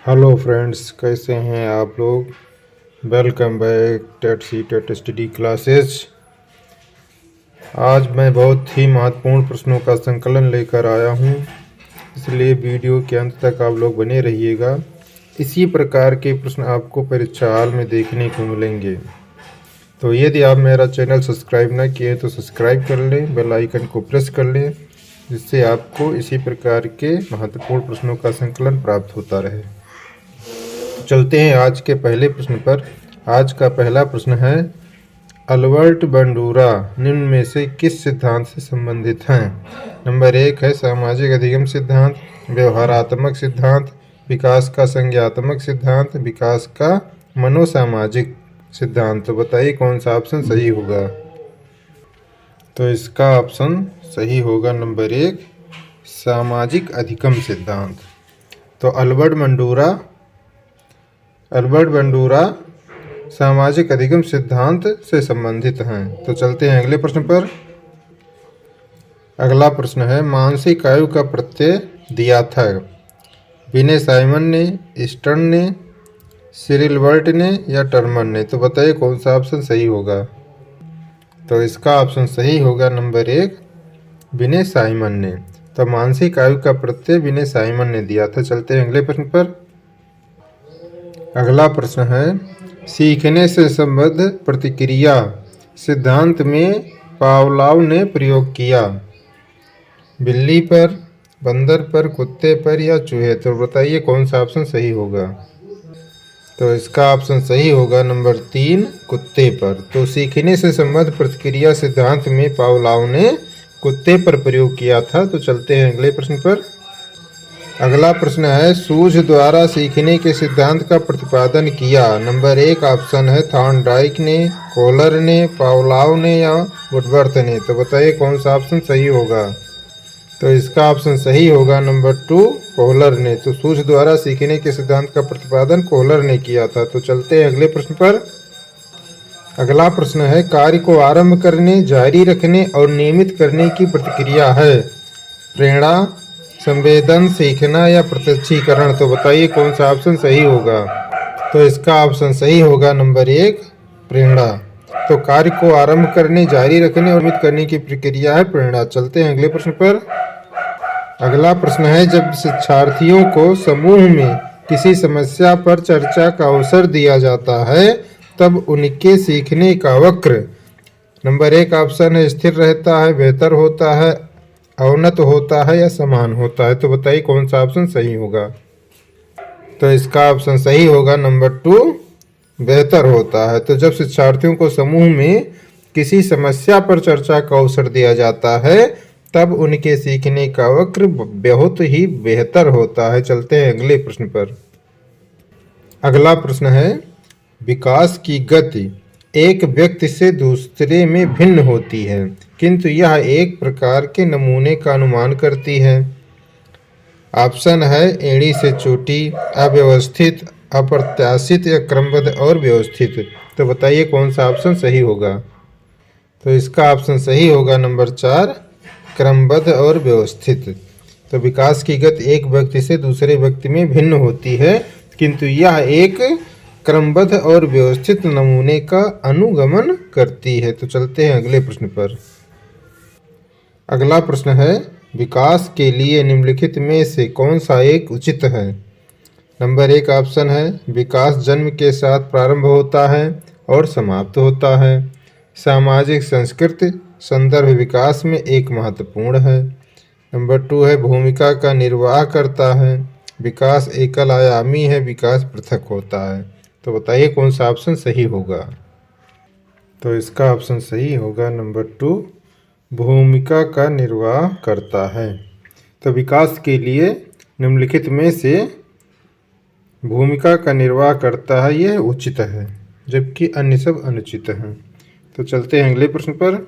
Hello friends, कैसे हैं आप लोग। Welcome back TET C TET study classes. आज मैं बहुत ही महत्वपूर्ण प्रश्नों का संकलन लेकर आया हूं, इसलिए वीडियो के अंत तक आप लोग बने रहिएगा। इसी प्रकार के प्रश्न आपको परीक्षा हाल में देखने को मिलेंगे। तो यदि आप मेरा चैनल सब्सक्राइब ना किए तो सब्सक्राइब कर लें, बेल आइकन को प्रेस कर लें, जिससे आपको इसी प्रकार के महत्वपूर्ण प्रश्नों का संकलन प्राप्त होता रहे। चलते हैं आज के पहले प्रश्न पर। आज का पहला प्रश्न है, अल्बर्ट बंडूरा निम्न में से किस सिद्धांत से संबंधित हैं। नंबर 1 है सामाजिक अधिगम सिद्धांत, व्यवहारात्मक सिद्धांत, विकास का संज्ञात्मक सिद्धांत, विकास का मनोसामाजिक सिद्धांत। तो बताइए कौन सा ऑप्शन सही होगा। तो इसका ऑप्शन सही होगा नंबर 1 सामाजिक अधिगम सिद्धांत। तो अल्बर्ट बंडूरा सामाजिक अधिगम सिद्धांत से संबंधित हैं। तो चलते हैं अगले प्रश्न पर। अगला प्रश्न है, मानसिक आयु का प्रत्यय दिया था विनय साइमन ने, स्टर्न ने, सिरिल वर्ट ने या टर्मन ने। तो बताइए कौन सा ऑप्शन सही होगा। तो इसका ऑप्शन सही होगा नंबर 1 विनय साइमन ने। तो मानसिक आयु का प्रत्यय विनय साइमन ने दिया था। चलते हैं अगले प्रश्न पर। अगला प्रश्न है, सीखने से संबद्ध प्रतिक्रिया सिद्धांत में पावलोव ने प्रयोग किया बिल्ली पर, बंदर पर, कुत्ते पर या चूहे। तो बताइए कौन सा ऑप्शन सही होगा। तो इसका ऑप्शन सही होगा नंबर 3 कुत्ते पर। तो सीखने से संबद्ध प्रतिक्रिया सिद्धांत में पावलोव ने कुत्ते पर प्रयोग किया था। तो चलते हैं अगले प्रश्न पर। अगला प्रश्न है, सूझ द्वारा सीखने के सिद्धांत का प्रतिपादन किया। नंबर 1 ऑप्शन है थॉर्नडाइक ने, कोहलर ने, पावलोव ने या वुडवर्थ ने। तो बताइए कौन सा ऑप्शन सही होगा। तो इसका ऑप्शन सही होगा नंबर 2 कोहलर ने। तो सूझ द्वारा सीखने के सिद्धांत का प्रतिपादन कोहलर ने किया था। तो चलते हैं अगले प्रश्न पर। अगला प्रश्न है, कार्य को आरंभ करने, जारी रखने और नियमित करने की प्रतिक्रिया है प्रेरणा, संवेदन, सीखना या प्रत्यक्षीकरण। तो बताइए कौन सा ऑप्शन सही होगा। तो इसका ऑप्शन सही होगा नंबर 1 प्रेरणा। तो कार्य को आरंभ करने, जारी रखने और नियमित करने की प्रक्रिया है प्रेरणा। चलते हैं अगले प्रश्न पर। अगला प्रश्न है, जब शिक्षार्थियों को समूह में किसी समस्या पर चर्चा का अवसर दिया जाता है तब उनके सीखने का वक्र। नंबर 1 ऑप्शन है स्थिर रहता है, बेहतर होता है, अवनत होता है या समान होता है। तो बताइए कौन सा ऑप्शन सही होगा। तो इसका ऑप्शन सही होगा नंबर 2 बेहतर होता है। तो जब शिक्षार्थियों को समूह में किसी समस्या पर चर्चा का अवसर दिया जाता है तब उनके सीखने का वक्र बहुत ही बेहतर होता है। चलते हैं अगले प्रश्न पर। अगला प्रश्न है, विकास की गति एक व्यक्ति से दूसरे में भिन्न होती है किंतु यह एक प्रकार के नमूने का अनुमान करती है। ऑप्शन है एड़ी से चोटी, अव्यवस्थित, अप्रत्याशित या क्रमबद्ध और व्यवस्थित। तो बताइए कौन सा ऑप्शन सही होगा। तो इसका ऑप्शन सही होगा नंबर 4 क्रमबद्ध और व्यवस्थित। तो विकास की गति एक व्यक्ति से दूसरे व्यक्ति में भिन्न होती है किंतु यह एक क्रमबद्ध और व्यवस्थित नमूने का अनुगमन करती है। तो चलते हैं अगले प्रश्न पर। अगला प्रश्न है, विकास के लिए निम्नलिखित में से कौन सा एक उचित है। नंबर 1 ऑप्शन है विकास जन्म के साथ प्रारंभ होता है और समाप्त होता है। सामाजिक संस्कृति संदर्भ विकास में एक महत्वपूर्ण है। नंबर 2 है भूमिका का निर्वाह करता है। विकास एकल आयामी है, विकास पृथक होता है। तो बताइए कौन सा ऑप्शन सही होगा। तो इसका ऑप्शन सही होगा नंबर 2 भूमिका का निर्वाह करता है। तो विकास के लिए निम्नलिखित में से भूमिका का निर्वाह करता है यह उचित है, जबकि अन्य सब अनुचित हैं। तो चलते हैं अगले प्रश्न पर।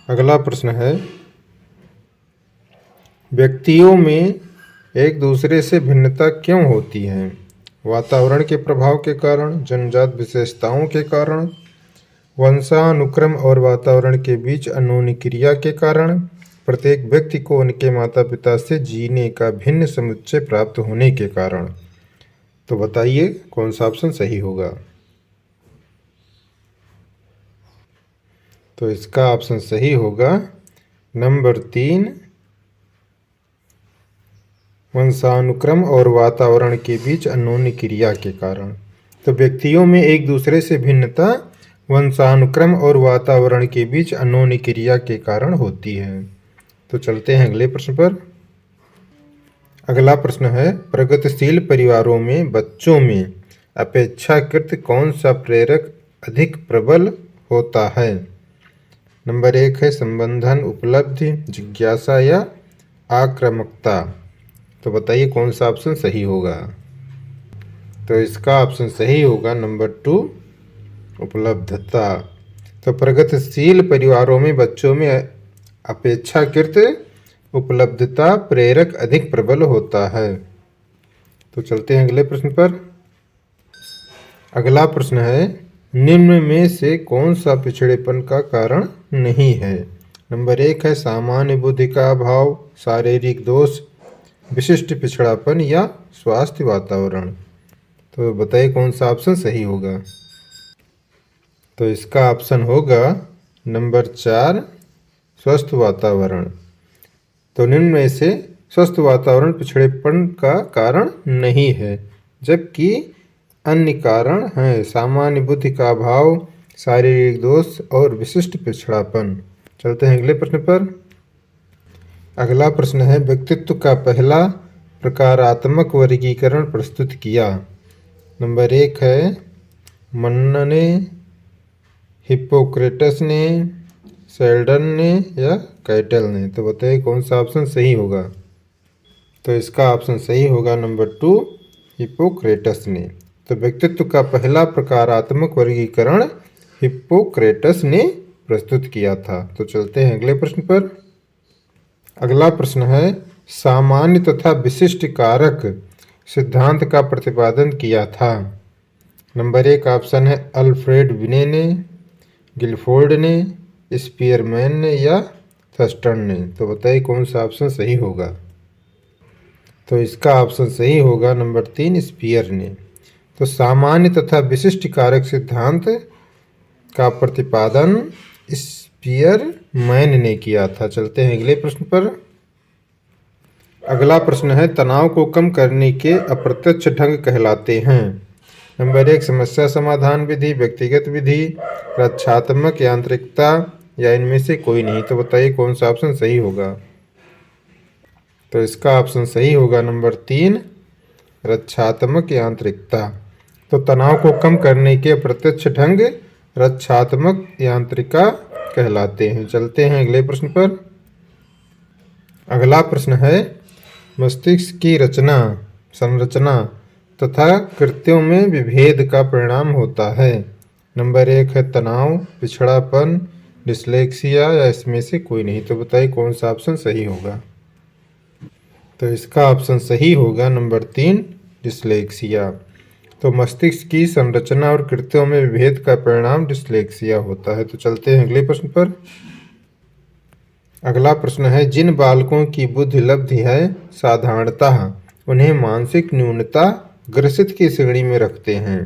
अगला प्रश्न है, व्यक्तियों में एक दूसरे से भिन्नता क्यों होती है। वातावरण के प्रभाव के कारण, जन्मजात विशेषताओं के कारण, वंशानुक्रम और वातावरण के बीच अनोनी क्रिया के कारण, प्रत्येक व्यक्ति को उनके माता पिता से जीने का भिन्न समुच्चय प्राप्त होने के कारण। तो बताइए कौन सा ऑप्शन सही होगा। तो इसका ऑप्शन सही होगा नंबर 3, वंशानुक्रम और वातावरण के बीच अन्योन्य क्रिया के कारण। तो व्यक्तियों में एक दूसरे से भिन्नता वंशानुक्रम और वातावरण के बीच अन्योन्य क्रिया के कारण होती है। तो चलते हैं अगले प्रश्न पर। अगला प्रश्न है, प्रगतिशील परिवारों में बच्चों में अपेक्षाकृत कौन सा प्रेरक अधिक प्रबल होता है। नंबर 1 है संबंधन, उपलब्धि, जिज्ञासा या आक्रामकता। तो बताइए कौन सा ऑप्शन सही होगा। तो इसका ऑप्शन सही होगा नंबर 2, उपलब्धता। तो प्रगतिशील परिवारों में बच्चों में अपेक्षाकृत उपलब्धता प्रेरक अधिक प्रबल होता है। तो चलते हैं अगले प्रश्न पर। अगला प्रश्न है, निम्न में से कौन सा पिछड़ेपन का कारण नहीं है। नंबर 1 है सामान्य बुद्धि का अभाव, शारीरिक दोष, विशिष्ट पिछड़ापन या स्वास्थ्य वातावरण। तो बताइए कौन सा ऑप्शन सही होगा। तो इसका ऑप्शन होगा नंबर 4, स्वस्थ वातावरण। तो निम्न में से स्वस्थ वातावरण पिछड़ेपन का कारण नहीं है, जबकि अन्य कारण हैं सामान्य बुद्धि का अभाव, शारीरिक दोष और विशिष्ट पिछड़ापन। चलते हैं अगले प्रश्न पर। अगला प्रश्न है, व्यक्तित्व का पहला प्रकारात्मक वर्गीकरण प्रस्तुत किया। नंबर 1 है मन्नन ने, हिप्पोक्रेटस ने, शेल्डन ने या कैटल ने। तो बताइए कौन सा ऑप्शन सही होगा। तो इसका ऑप्शन सही होगा नंबर 2, हिप्पोक्रेटस ने। तो व्यक्तित्व का पहला प्रकारात्मक वर्गीकरण हिप्पोक्रेटस ने प्रस्तुत किया था। तो चलते हैं अगले प्रश्न पर। अगला प्रश्न है, सामान्य तथा विशिष्ट कारक सिद्धांत का प्रतिपादन किया था। नंबर 1 ऑप्शन है अल्फ्रेड बिने ने, गिलफोर्ड ने, स्पीयरमैन ने या थर्स्टन ने। तो बताइए कौन सा ऑप्शन सही होगा। तो इसका ऑप्शन सही होगा नंबर 3, स्पीयर ने। तो सामान्य तथा विशिष्ट कारक सिद्धांत का प्रतिपादन स्पीयरमैन ने किया था। चलते हैं अगले प्रश्न पर। अगला प्रश्न है, तनाव को कम करने के अप्रत्यक्ष ढंग कहलाते हैं। नंबर 1 समस्या समाधान विधि, व्यक्तिगत विधि, रक्षात्मक यांत्रिकता या इनमें से कोई नहीं। तो बताइए कौन सा ऑप्शन सही होगा। तो इसका ऑप्शन सही होगा नंबर 3, रक्षात्मक यांत्रिकता। तो तनाव को कम करने के अप्रत्यक्ष ढंग रक्षात्मक यांत्रिका कहलाते हैं। चलते हैं अगले प्रश्न पर। अगला प्रश्न है, मस्तिष्क की रचना, संरचना तथा कृत्यों में विभेद का परिणाम होता है। नंबर 1 है तनाव, पिछड़ापन, डिस्लेक्सिया या इसमें से कोई नहीं। तो बताइए कौन सा ऑप्शन सही होगा। तो इसका ऑप्शन सही होगा नंबर 3, डिस्लेक्सिया। तो मस्तिष्क की संरचना और कृत्यों में विभेद का परिणाम डिस्लेक्सिया होता है। तो चलते हैं अगले प्रश्न पर। अगला प्रश्न है, जिन बालकों की बुद्धि लब्धि है साधारणतः उन्हें मानसिक न्यूनता ग्रसित की श्रेणी में रखते हैं।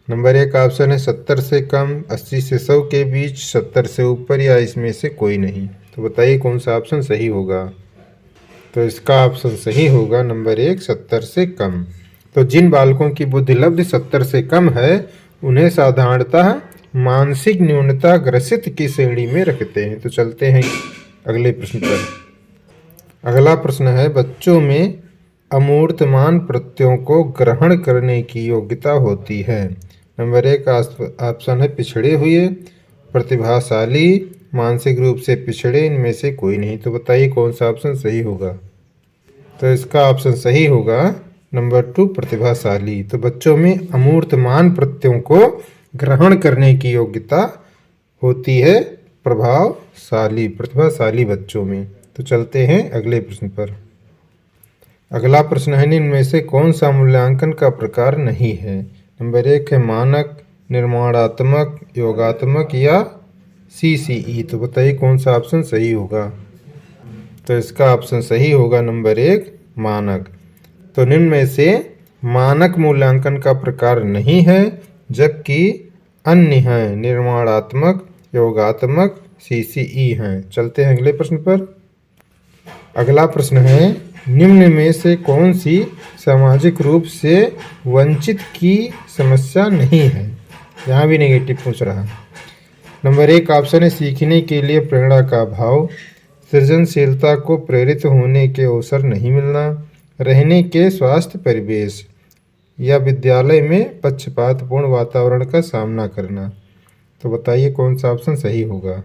नंबर 1 ऑप्शन है 70 से कम, 80 से 100 के बीच, 70 से ऊपर या इसमें से कोई नहीं। तो बताइए कौन सा ऑप्शन सही होगा। तो इसका ऑप्शन सही होगा नंबर 1, 70 से कम। तो जिन बालकों की बुद्धि लब्धि 70 से कम है उन्हें साधारणतः मानसिक न्यूनता ग्रसित की श्रेणी में रखते हैं। तो चलते हैं अगले प्रश्न पर। अगला प्रश्न है, बच्चों में अमूर्तमान प्रत्ययों को ग्रहण करने की योग्यता होती है। नंबर 1 ऑप्शन है पिछड़े हुए, प्रतिभाशाली, मानसिक रूप से पिछड़े, इनमें से कोई नहीं। तो बताइए कौन सा ऑप्शन सही होगा। तो इसका ऑप्शन सही होगा नंबर 2, प्रतिभाशाली। तो बच्चों में अमूर्तमान प्रत्ययों को ग्रहण करने की योग्यता होती है प्रभावशाली, प्रतिभाशाली बच्चों में। तो चलते हैं अगले प्रश्न पर। अगला प्रश्न है, इनमें से कौन सा मूल्यांकन का प्रकार नहीं है। नंबर 1 है मानक, निर्माणात्मक, योगात्मक या CCE। तो बताइए कौन सा ऑप्शन सही होगा। तो इसका ऑप्शन सही होगा नंबर 1 मानक। तो निम्न में से मानक मूल्यांकन का प्रकार नहीं है, जबकि अन्य हैं निर्माणात्मक, योगात्मक, सीसीई हैं। चलते हैं अगले प्रश्न पर। अगला प्रश्न है, निम्न में से कौन सी सामाजिक रूप से वंचित की समस्या नहीं है? यहाँ भी नेगेटिव पूछ रहा है। नंबर 1 ऑप्शन है सीखने के लिए प्रेरणा का अभाव, सृजनशीलता को प्रेरित होने के अवसर नहीं मिलना, रहने के स्वास्थ्य परिवेश, या विद्यालय में पक्षपातपूर्ण वातावरण का सामना करना। तो बताइए कौन सा ऑप्शन सही होगा?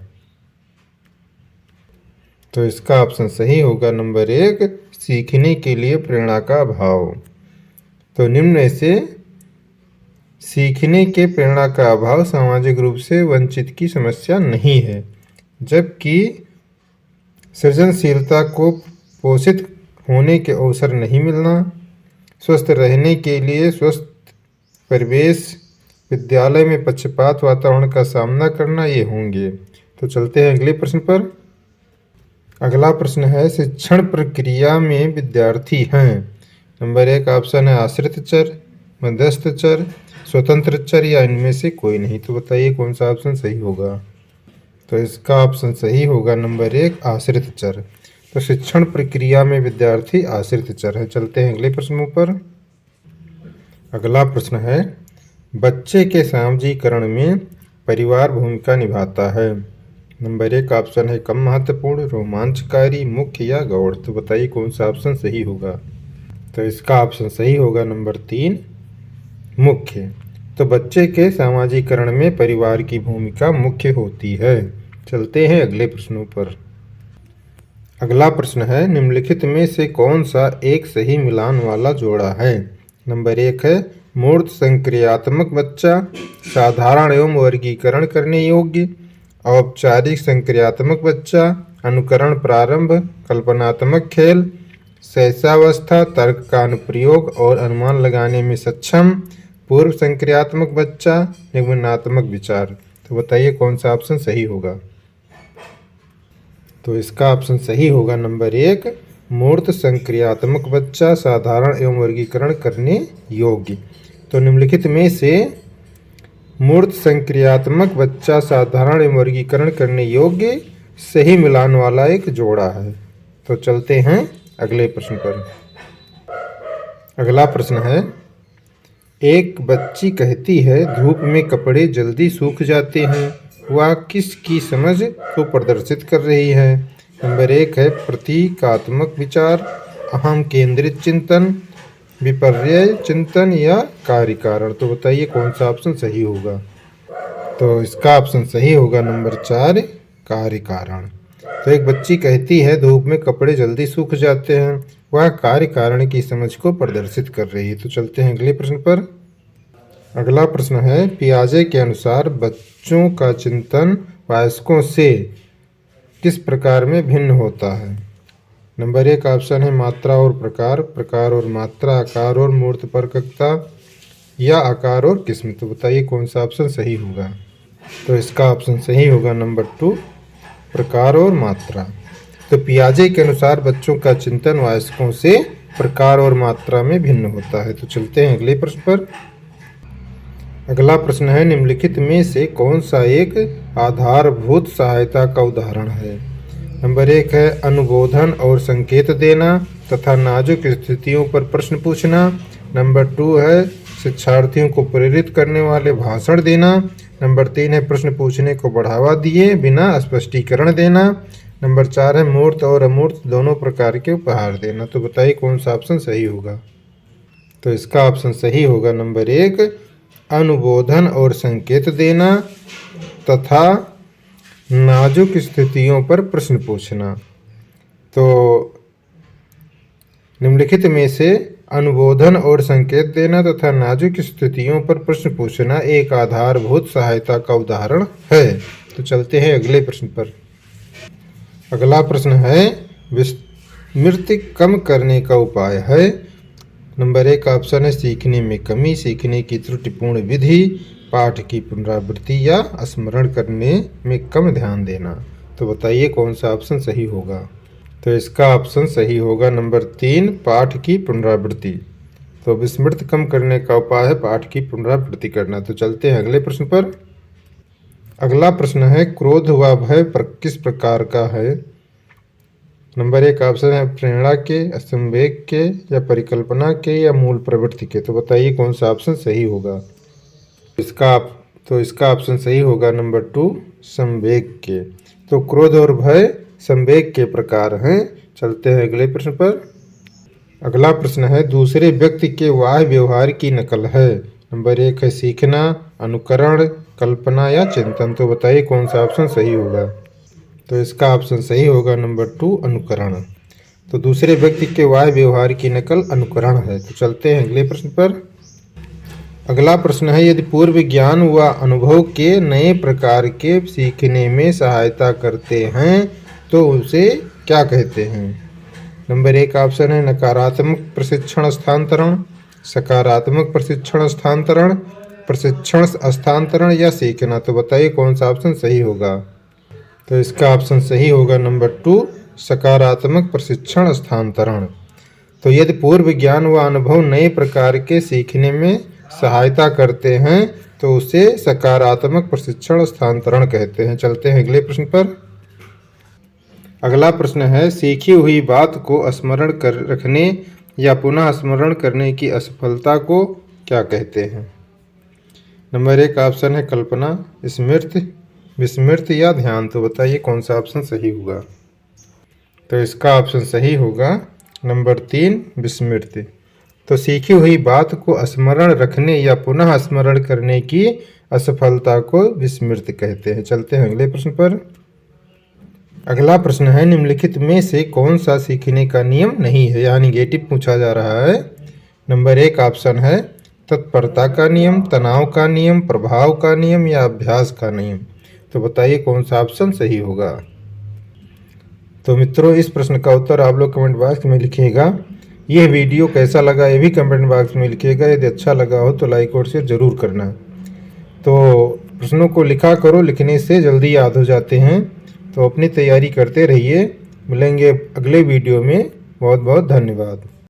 तो इसका ऑप्शन सही होगा नंबर 1 सीखने के लिए प्रेरणा का अभाव। तो निम्न में से सीखने के प्रेरणा का अभाव सामाजिक रूप से वंचित की समस्या नहीं है, जबकि सृजनशीलता को पोषित होने के अवसर नहीं मिलना, स्वस्थ रहने के लिए स्वस्थ परिवेश, विद्यालय में पक्षपात वातावरण का सामना करना, ये होंगे। तो चलते हैं अगले प्रश्न पर। अगला प्रश्न है शिक्षण प्रक्रिया में विद्यार्थी हैं। नंबर 1 ऑप्शन है आश्रित चर, मध्यस्थ चर, स्वतंत्र चर, या इनमें से कोई नहीं। तो बताइए कौन सा ऑप्शन सही होगा? तो इसका ऑप्शन सही होगा नंबर 1 आश्रित चर। तो शिक्षण प्रक्रिया में विद्यार्थी आश्रित चर है। चलते हैं अगले प्रश्नों पर। अगला प्रश्न है बच्चे के सामाजिकरण में परिवार भूमिका निभाता है। नंबर 1 ऑप्शन है कम महत्वपूर्ण, रोमांचकारी, मुख्य, या गौड़। तो बताइए कौन सा ऑप्शन सही होगा? तो इसका ऑप्शन सही होगा नंबर 3 मुख्य। तो बच्चे के सामाजिकरण में परिवार की भूमिका मुख्य होती है। चलते हैं अगले प्रश्नों पर। अगला प्रश्न है निम्नलिखित में से कौन सा एक सही मिलान वाला जोड़ा है? नंबर 1 है मूर्त संक्रियात्मक बच्चा, साधारण एवं वर्गीकरण करने योग्य, औपचारिक संक्रियात्मक बच्चा, अनुकरण प्रारंभ, कल्पनात्मक खेल, शैशवावस्था, तर्क का अनुप्रयोग और अनुमान लगाने में सक्षम, पूर्व संक्रियात्मक बच्चा, निगमनात्मक विचार। तो बताइए कौन सा ऑप्शन सही होगा? तो इसका ऑप्शन सही होगा नंबर 1 मूर्त संक्रियात्मक बच्चा, साधारण एवं वर्गीकरण करने योग्य। तो निम्नलिखित में से मूर्त संक्रियात्मक बच्चा साधारण एवं वर्गीकरण करने योग्य सही मिलान वाला एक जोड़ा है। तो चलते हैं अगले प्रश्न पर। अगला प्रश्न है एक बच्ची कहती है धूप में कपड़े जल्दी सूख जाते हैं, वह किसकी समझ को प्रदर्शित कर रही है? नंबर 1 है प्रतीकात्मक विचार, अहम केंद्रित चिंतन, विपर्यय चिंतन, या कार्य कारण। तो बताइए कौन सा ऑप्शन सही होगा? तो इसका ऑप्शन सही होगा नंबर 4 कार्य कारण। तो एक बच्ची कहती है धूप में कपड़े जल्दी सूख जाते हैं, वह कार्य कारण की समझ को प्रदर्शित कर रही है। तो चलते हैं अगले प्रश्न पर। अगला प्रश्न है पियाजे के अनुसार बच्चों का चिंतन वयस्कों से किस प्रकार में भिन्न होता है? नंबर 1 ऑप्शन है मात्रा और प्रकार, प्रकार और मात्रा, आकार और मूर्त परकता, या आकार और किस्म। तो बताइए कौन सा ऑप्शन सही होगा? तो इसका ऑप्शन सही होगा नंबर 2 प्रकार और मात्रा। तो पियाजे के अनुसार बच्चों का चिंतन वयस्कों से प्रकार और मात्रा में भिन्न होता है। तो चलते हैं अगले प्रश्न पर। अगला प्रश्न है निम्नलिखित में से कौन सा एक आधारभूत सहायता का उदाहरण है? नंबर 1 है अनुबोधन और संकेत देना तथा नाजुक स्थितियों पर प्रश्न पूछना। नंबर 2 है शिक्षार्थियों को प्रेरित करने वाले भाषण देना। नंबर 3 है प्रश्न पूछने को बढ़ावा दिए बिना स्पष्टीकरण देना। नंबर 4 है मूर्त और अमूर्त दोनों प्रकार के उपहार देना। तो बताइए कौन सा ऑप्शन सही होगा? तो इसका ऑप्शन सही होगा नंबर 1 अनुबोधन और संकेत देना तथा नाजुक स्थितियों पर प्रश्न पूछना। तो निम्नलिखित में से अनुबोधन और संकेत देना तथा नाजुक स्थितियों पर प्रश्न पूछना एक आधारभूत सहायता का उदाहरण है। तो चलते हैं अगले प्रश्न पर। अगला प्रश्न है विस्मृति कम करने का उपाय है। नंबर 1 ऑप्शन है सीखने में कमी, सीखने की त्रुटिपूर्ण विधि, पाठ की पुनरावृत्ति, या स्मरण करने में कम ध्यान देना। तो बताइए कौन सा ऑप्शन सही होगा? तो इसका ऑप्शन सही होगा नंबर 3, पाठ की पुनरावृत्ति। तो विस्मृति कम करने का उपाय है पाठ की पुनरावृत्ति करना। तो चलते हैं अगले प्रश्न पर। अगला प्रश्न है, क्रोध व भय किस प्रकार का है? नंबर 1 ऑप्शन है प्रेरणा के, संवेग के, या परिकल्पना के, या मूल प्रवृत्ति के। तो बताइए कौन सा ऑप्शन सही होगा? इसका ऑप्शन सही होगा नंबर 2, संवेग के। तो क्रोध और भय संवेग के प्रकार हैं। चलते हैं अगले प्रश्न पर। अगला प्रश्न है, दूसरे व्यक्ति के वाह्य व्यवहार की नकल है। नंबर 1 है सीखना, अनुकरण, कल्पना, या चिंतन। तो बताइए कौन सा ऑप्शन सही होगा? तो इसका ऑप्शन सही होगा नंबर 2, अनुकरण। तो दूसरे व्यक्ति के वाह्य व्यवहार की नकल अनुकरण है। तो चलते हैं अगले प्रश्न पर। अगला प्रश्न है, यदि पूर्व ज्ञान व अनुभव के नए प्रकार के सीखने में सहायता करते हैं तो उसे क्या कहते हैं? नंबर 1 ऑप्शन है नकारात्मक प्रशिक्षण स्थानांतरण, सकारात्मक प्रशिक्षण स्थानांतरण, प्रशिक्षण स्थानांतरण, या सीखना। तो बताइए कौन सा ऑप्शन सही होगा? तो इसका ऑप्शन सही होगा नंबर 2, सकारात्मक प्रशिक्षण स्थानांतरण। तो यदि पूर्व ज्ञान व अनुभव नए प्रकार के सीखने में सहायता करते हैं तो उसे सकारात्मक प्रशिक्षण स्थानांतरण कहते हैं। चलते हैं अगले प्रश्न पर। अगला प्रश्न है, सीखी हुई बात को स्मरण कर रखने या पुनः स्मरण करने की असफलता को क्या कहते हैं? नंबर 1 ऑप्शन है कल्पना, स्मृति, विस्मृति, या ध्यान। तो बताइए कौन सा ऑप्शन सही होगा? तो इसका ऑप्शन सही होगा नंबर 3, विस्मृति। तो सीखी हुई बात को स्मरण रखने या पुनः स्मरण करने की असफलता को विस्मृति कहते हैं। चलते हैं अगले प्रश्न पर। अगला प्रश्न है, निम्नलिखित में से कौन सा सीखने का नियम नहीं है? यहाँ निगेटिव पूछा जा रहा है। नंबर 1 ऑप्शन है तत्परता का नियम, तनाव का नियम, प्रभाव का नियम, या अभ्यास का नियम। तो बताइए कौन सा ऑप्शन सही होगा? तो मित्रों, इस प्रश्न का उत्तर आप लोग कमेंट बॉक्स में लिखिएगा। यह वीडियो कैसा लगा ये भी कमेंट बॉक्स में लिखिएगा। यदि अच्छा लगा हो तो लाइक और शेयर ज़रूर करना। तो प्रश्नों को लिखा करो, लिखने से जल्दी याद हो जाते हैं। तो अपनी तैयारी करते रहिए। मिलेंगे अगले वीडियो में। बहुत बहुत धन्यवाद।